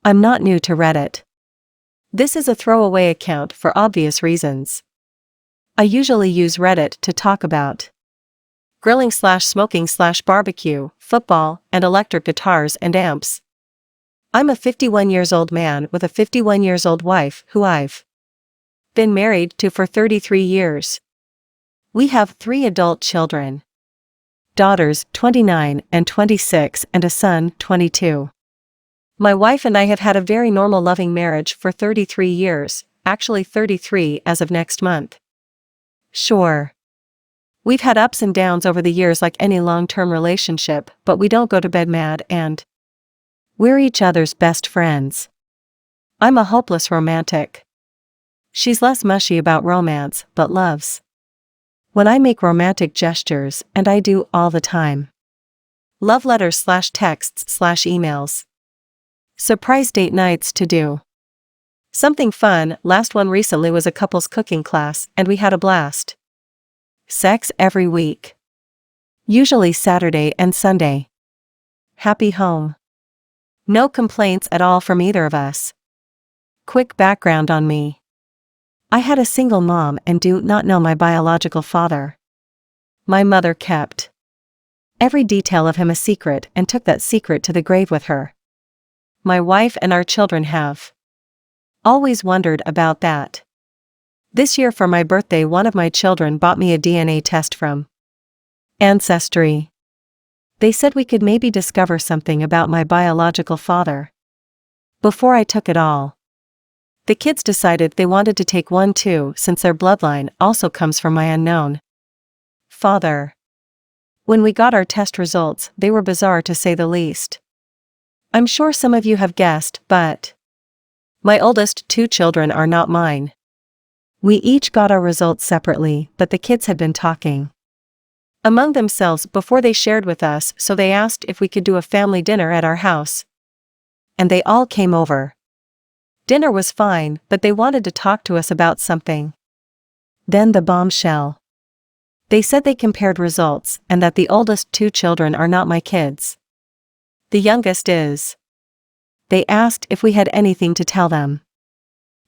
I'm not new to Reddit. This is a throwaway account for obvious reasons. I usually use Reddit to talk about grilling/smoking/barbecue, football, and electric guitars and amps. I'm a 51 years old man with a 51 years old wife who I've been married to for 33 years. We have 3 adult children. Daughters 29 and 26 and a son 22. My wife and I have had a very normal loving marriage for 33 years, actually 33 as of next month. Sure. We've had ups and downs over the years like any long-term relationship, but we don't go to bed mad and we're each other's best friends. I'm a hopeless romantic. She's less mushy about romance, but loves when I make romantic gestures, and I do all the time. Love letters/texts/emails. Surprise date nights to do something fun. Last one recently was a couples cooking class, and we had a blast. Sex every week. Usually Saturday and Sunday. Happy home. No complaints at all from either of us. Quick background on me. I had a single mom and do not know my biological father. My mother kept every detail of him a secret and took that secret to the grave with her. My wife and our children have always wondered about that. This year for my birthday, one of my children bought me a DNA test from Ancestry. They said we could maybe discover something about my biological father. Before I took it all, the kids decided they wanted to take one too, since their bloodline also comes from my unknown father. When we got our test results, they were bizarre to say the least. I'm sure some of you have guessed, but my oldest 2 children are not mine. We each got our results separately, but the kids had been talking among themselves before they shared with us, so they asked if we could do a family dinner at our house. And they all came over. Dinner was fine, but they wanted to talk to us about something. Then the bombshell. They said they compared results, and that the oldest 2 children are not my kids. The youngest is. They asked if we had anything to tell them.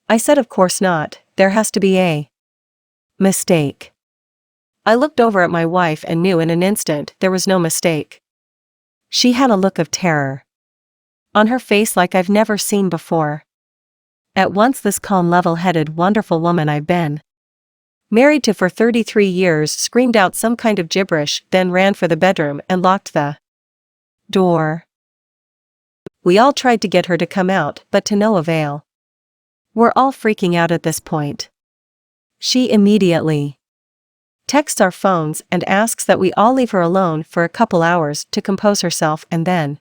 I said of course not, there has to be a mistake. I looked over at my wife and knew in an instant there was no mistake. She had a look of terror on her face like I've never seen before. At once this calm, level-headed, wonderful woman I've been married to for 33 years screamed out some kind of gibberish, then ran for the bedroom and locked the door. We all tried to get her to come out, but to no avail. We're all freaking out at this point. She immediately texts our phones and asks that we all leave her alone for a couple hours to compose herself and then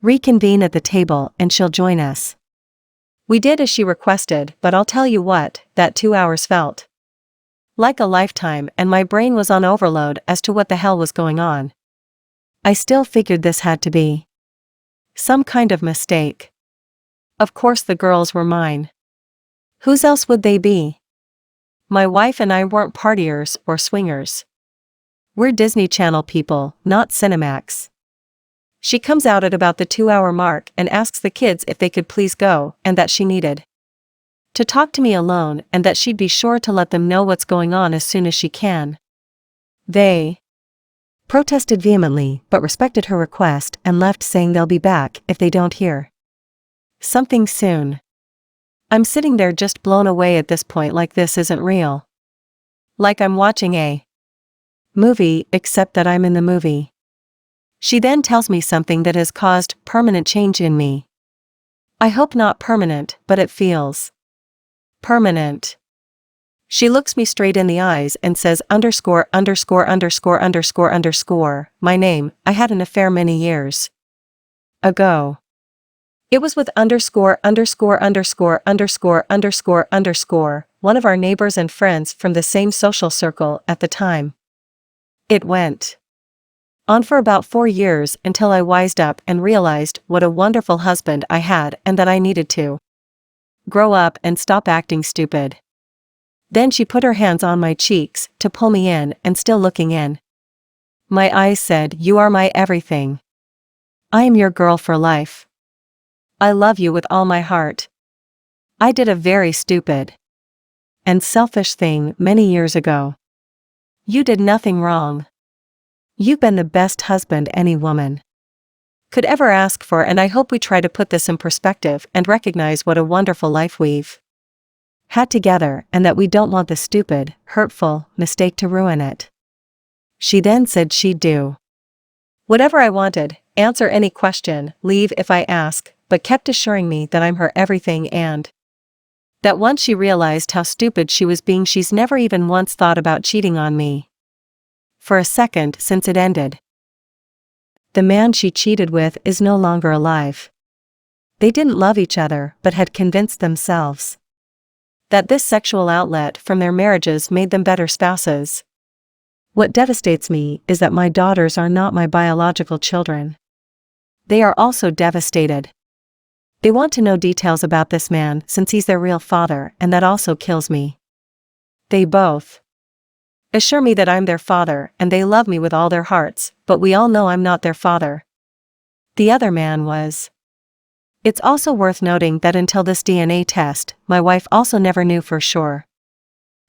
reconvene at the table and she'll join us. We did as she requested, but I'll tell you what, that 2 hours felt like a lifetime, and my brain was on overload as to what the hell was going on. I still figured this had to be some kind of mistake. Of course the girls were mine. Whose else would they be? My wife and I weren't partiers or swingers. We're Disney Channel people, not Cinemax. She comes out at about the 2-hour mark and asks the kids if they could please go, and that she needed to talk to me alone, and that she'd be sure to let them know what's going on as soon as she can. They protested vehemently, but respected her request and left, saying they'll be back if they don't hear something soon. I'm sitting there just blown away at this point, like this isn't real. Like I'm watching a movie, except that I'm in the movie. She then tells me something that has caused permanent change in me. I hope not permanent, but it feels permanent. She looks me straight in the eyes and says ___________, my name. I had an affair many years ago. It was with ___________, one of our neighbors and friends from the same social circle at the time. It went on for about 4 years until I wised up and realized what a wonderful husband I had and that I needed to grow up and stop acting stupid. Then she put her hands on my cheeks to pull me in, and still looking in my eyes said, "You are my everything. I am your girl for life." I love you with all my heart. I did a very stupid and selfish thing many years ago. You did nothing wrong. You've been the best husband any woman could ever ask for, and I hope we try to put this in perspective and recognize what a wonderful life we've had together, and that we don't want the stupid, hurtful mistake to ruin it. She then said she'd do whatever I wanted, answer any question, leave if I ask, but kept assuring me that I'm her everything, and that once she realized how stupid she was being, she's never even once thought about cheating on me for a second since it ended. The man she cheated with is no longer alive. They didn't love each other but had convinced themselves that this sexual outlet from their marriages made them better spouses. What devastates me is that my daughters are not my biological children. They are also devastated. They want to know details about this man since he's their real father, and that also kills me. They both assure me that I'm their father and they love me with all their hearts, but we all know I'm not their father. The other man was. It's also worth noting that until this DNA test, my wife also never knew for sure.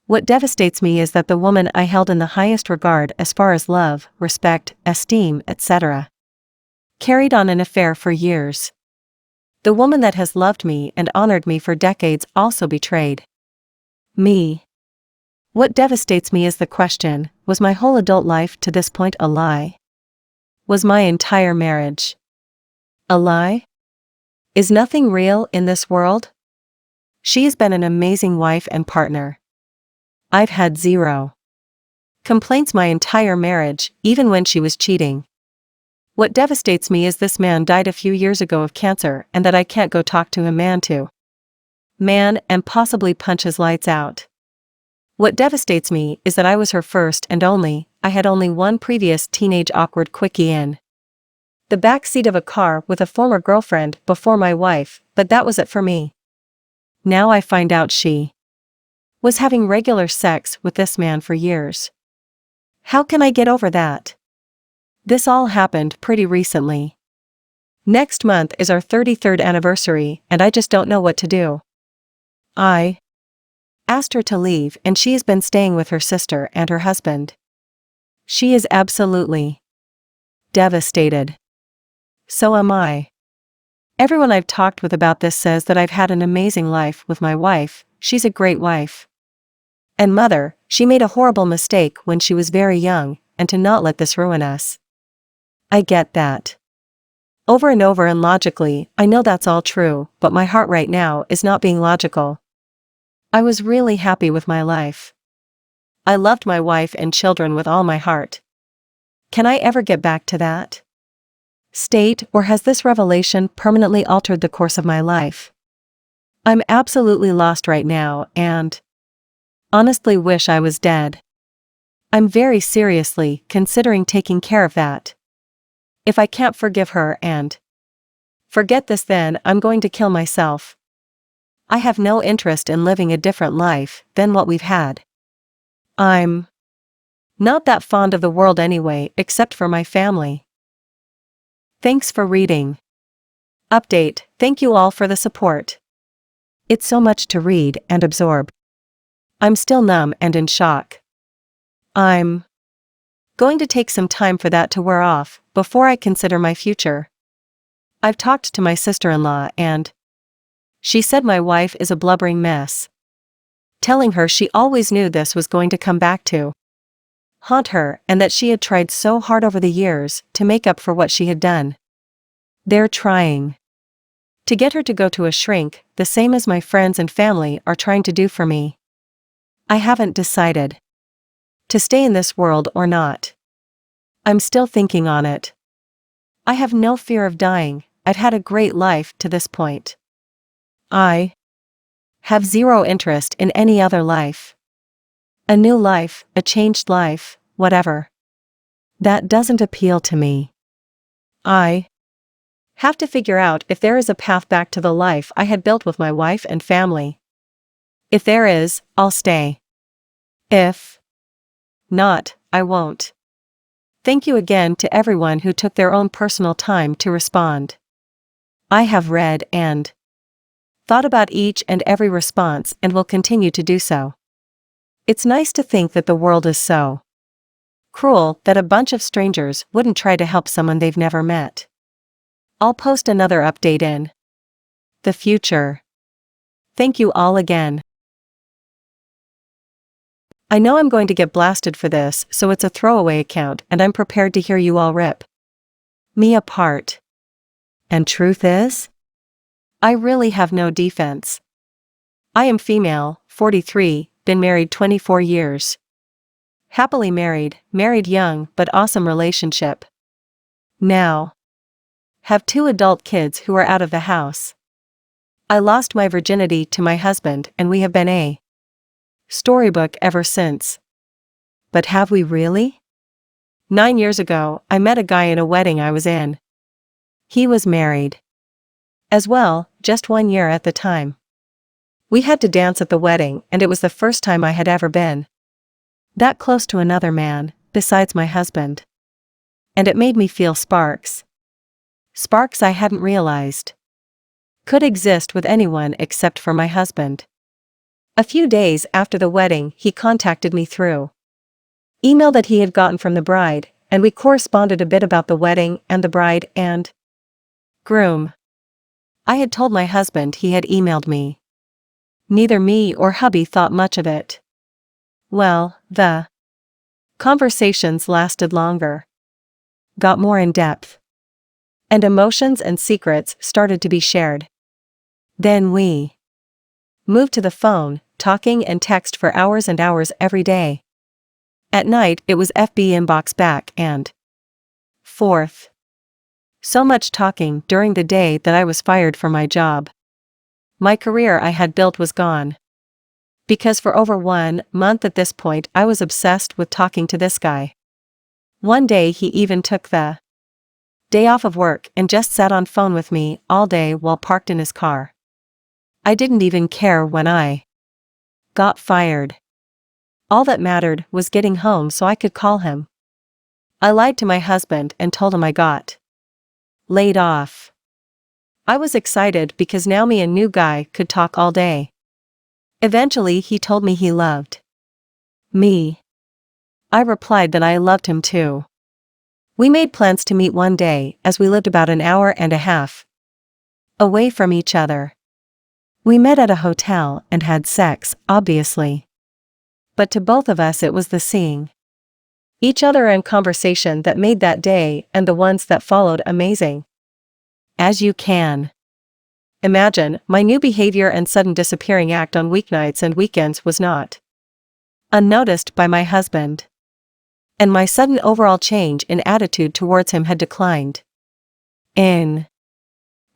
What devastates me is that the woman I held in the highest regard as far as love, respect, esteem, etc., carried on an affair for years. The woman that has loved me and honored me for decades also betrayed me. What devastates me is the question, was my whole adult life to this point a lie? Was my entire marriage a lie? Is nothing real in this world? She has been an amazing wife and partner. I've had zero complaints my entire marriage, even when she was cheating. What devastates me is this man died a few years ago of cancer, and that I can't go talk to him man to man and possibly punch his lights out. What devastates me is that I was her first and only. I had only one previous teenage awkward quickie in the back seat of a car with a former girlfriend before my wife, but that was it for me. Now I find out she was having regular sex with this man for years. How can I get over that? This all happened pretty recently. Next month is our 33rd anniversary, and I just don't know what to do. I asked her to leave, and she has been staying with her sister and her husband. She is absolutely devastated. So am I. Everyone I've talked with about this says that I've had an amazing life with my wife. She's a great wife and mother. She made a horrible mistake when she was very young, and to not let this ruin us. I get that. Over and over, and logically, I know that's all true, but my heart right now is not being logical. I was really happy with my life. I loved my wife and children with all my heart. Can I ever get back to that state, or has this revelation permanently altered the course of my life? I'm absolutely lost right now, and honestly wish I was dead. I'm very seriously considering taking care of that. If I can't forgive her and forget this, then I'm going to kill myself. I have no interest in living a different life than what we've had. I'm not that fond of the world anyway, except for my family. Thanks for reading. Update: thank you all for the support. It's so much to read and absorb. I'm still numb and in shock. I'm going to take some time for that to wear off before I consider my future. I've talked to my sister-in-law, and she said my wife is a blubbering mess, telling her she always knew this was going to come back to haunt her, and that she had tried so hard over the years to make up for what she had done. They're trying to get her to go to a shrink, the same as my friends and family are trying to do for me. I haven't decided to stay in this world or not. I'm still thinking on it. I have no fear of dying. I've had a great life to this point. I have zero interest in any other life. A new life, a changed life, whatever. That doesn't appeal to me. I have to figure out if there is a path back to the life I had built with my wife and family. If there is, I'll stay. If not, I won't. Thank you again to everyone who took their own personal time to respond. I have read and thought about each and every response and will continue to do so. It's nice to think that the world is so cruel that a bunch of strangers wouldn't try to help someone they've never met. I'll post another update in the future. Thank you all again. I know I'm going to get blasted for this, so it's a throwaway account and I'm prepared to hear you all rip me apart. And truth is, I really have no defense. I am female, 43, been married 24 years. Happily married young but awesome relationship. Now, have 2 adult kids who are out of the house. I lost my virginity to my husband and we have been a storybook ever since. But have we really? 9 years ago, I met a guy in a wedding I was in. He was married as well, just 1 year at the time. We had to dance at the wedding and it was the first time I had ever been that close to another man, besides my husband. And it made me feel sparks. Sparks I hadn't realized could exist with anyone except for my husband. A few days after the wedding, he contacted me through email that he had gotten from the bride, and we corresponded a bit about the wedding and the bride and groom. I had told my husband he had emailed me. Neither me or hubby thought much of it. Well, the conversations lasted longer, got more in depth, and emotions and secrets started to be shared. Then we moved to the phone, talking and text for hours and hours every day. At night it was FB inbox back and forth. So much talking during the day that I was fired from my job. My career I had built was gone. Because for over 1 month at this point I was obsessed with talking to this guy. One day he even took the day off of work and just sat on phone with me all day while parked in his car. I didn't even care when I got fired. All that mattered was getting home so I could call him. I lied to my husband and told him I got laid off. I was excited because now me and new guy could talk all day. Eventually he told me he loved me. I replied that I loved him too. We made plans to meet one day as we lived about an hour and a half away from each other. We met at a hotel and had sex, obviously. But to both of us it was the seeing each other and conversation that made that day and the ones that followed amazing. As you can imagine, my new behavior and sudden disappearing act on weeknights and weekends was not unnoticed by my husband. And my sudden overall change in attitude towards him had declined. In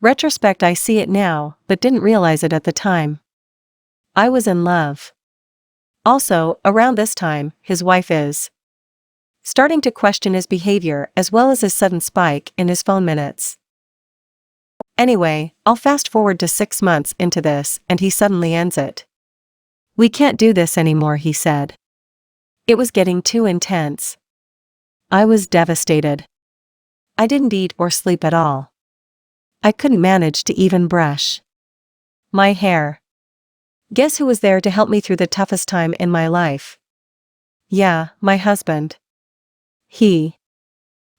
retrospect I see it now, but didn't realize it at the time. I was in love. Also, around this time, his wife is starting to question his behavior as well as his sudden spike in his phone minutes. Anyway, I'll fast forward to 6 months into this and he suddenly ends it. We can't do this anymore, he said. It was getting too intense. I was devastated. I didn't eat or sleep at all. I couldn't manage to even brush my hair. Guess who was there to help me through the toughest time in my life? Yeah, my husband. He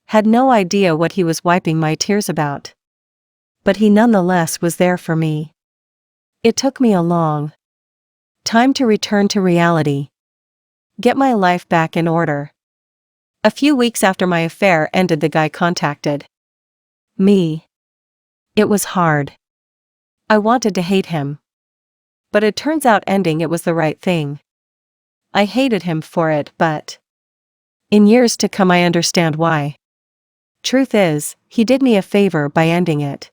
had no idea what he was wiping my tears about. But he nonetheless was there for me. It took me a long time to return to reality. Get my life back in order. A few weeks after my affair ended, the guy contacted me. It was hard. I wanted to hate him. But it turns out ending it was the right thing. I hated him for it, but in years to come I understand why. Truth is, he did me a favor by ending it.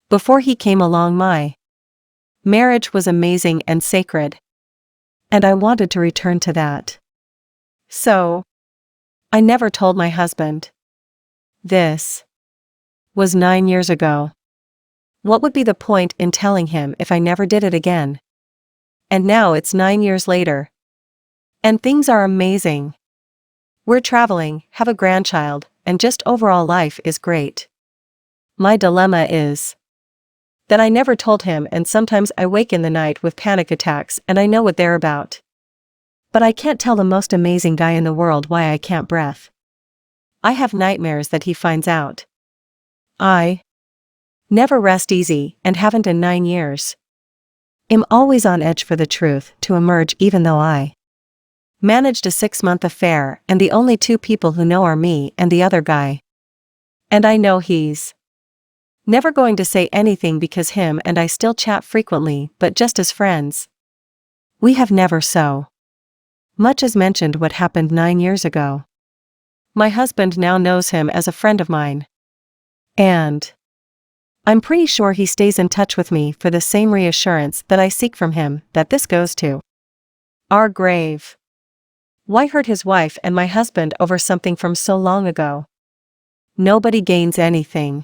Before he came along, my marriage was amazing and sacred. And I wanted to return to that. So I never told my husband. This was 9 years ago. What would be the point in telling him if I never did it again? And now it's 9 years later. And things are amazing. We're traveling, have a grandchild, and just overall life is great. My dilemma is, That I never told him, and sometimes I wake in the night with panic attacks and I know what they're about. But I can't tell the most amazing guy in the world why I can't breath. I have nightmares that he finds out. I never rest easy, and haven't in 9 years. I'm always on edge for the truth to emerge, even though I managed a 6-month affair and the only 2 people who know are me and the other guy. And I know he's never going to say anything because him and I still chat frequently, but just as friends. We have never so much as mentioned what happened 9 years ago. My husband now knows him as a friend of mine. And I'm pretty sure he stays in touch with me for the same reassurance that I seek from him, that this goes to our grave. Why hurt his wife and my husband over something from so long ago? Nobody gains anything.